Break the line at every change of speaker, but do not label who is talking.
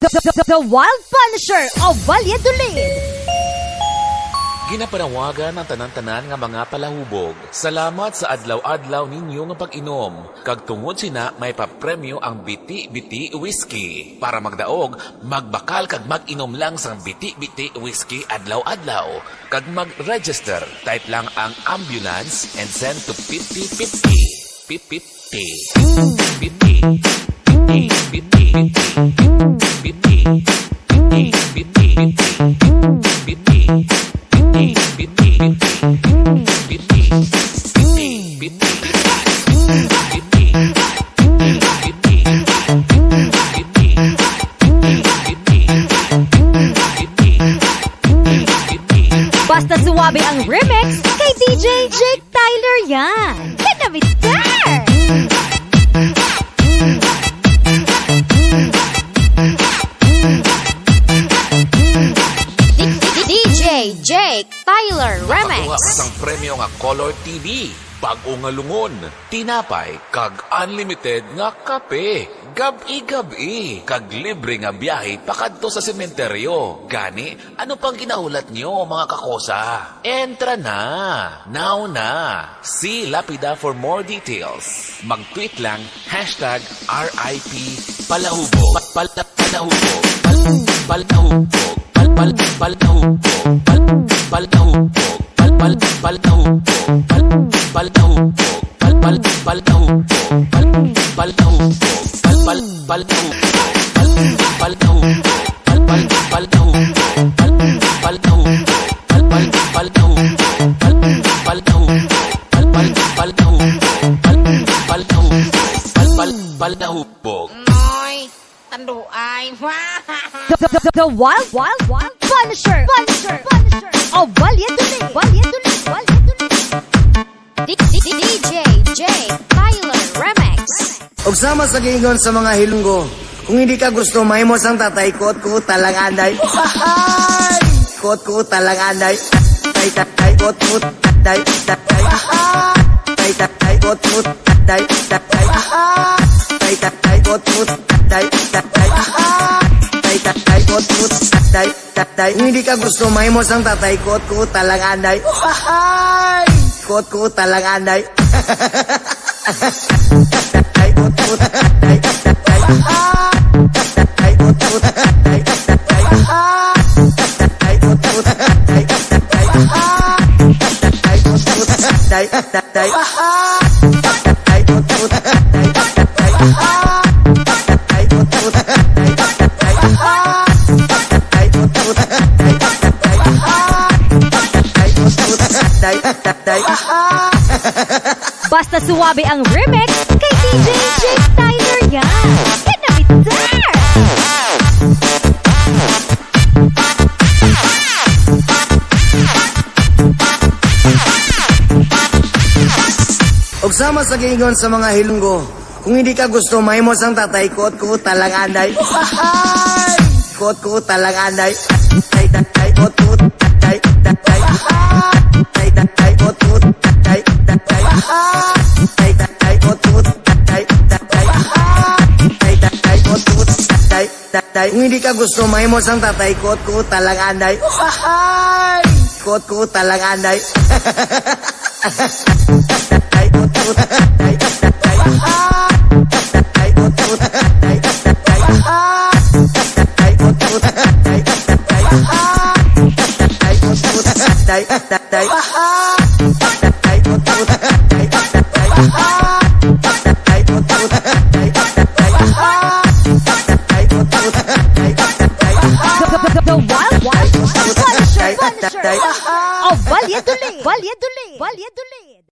The Wild Punisher of Valladolid.
Ginapanawagan ng tanan-tanan nga mga palahubog. Salamat sa adlaw-adlaw ninyo nga pag-inom. Kag tungod sina may papremyo ang Biti-Biti Whiskey. Para magdaog, magbakal kag mag-inom lang sang Biti-Biti Whiskey adlaw-adlaw. Kag mag-register, type lang ang ambulance and send to 5050. 5050.
'Basta suwabe ang remix kay DJ Jake Tyler yan. Kinamister! DJ Jake Tyler Remix.
Makakuha isang premyo nga Color TV, bago nga lungon, tinapay, kag unlimited nga kape. Gabi-gabi, kag libre nga biyahe pakadto sa sementeryo. Gani, ano pang ginahulat nyo mga kakosa? Entra na! Now na! See Lapida for more details. Mag-tweet lang, #RIP Palahubog. Palahubog. Palahubog. Palahubog.
Noy, tanduay.
The Wild Punisher of Valladolid. DJ Jake Tyler Remix.
Og sama sa giingon sa mga hilunggo, kung hindi ka gusto mahimo sang tatay kot ko talang anday. Kot ko talang anday. Tay kot ko tay. Tay kot ko tay. Tay kot ko tay. Tay kot ko tay. Kung hindi ka gusto mahimo sang tatay kot ko talang anday. Kot ko talang anday.
Basta suwabe ang remix kay DJ Jake Tyler yan. Kinamister!
Og sama sa giingon sa mga hilunggo, kung hindi ka gusto mahimo sang tatay kot ko talang anday. Kot ko talang anday. Tay kot ko tay. Tay kot ko tay. Tay kot ko tay. Kung hindi ka gusto mahimo sang tatay kot ko talang anday. Kot ko talang anday. Tay kot ko tay. Tay kot ko tay. Tay kot ko tay. Tay kot ko tay.
The Wild Punisher of Valladolid.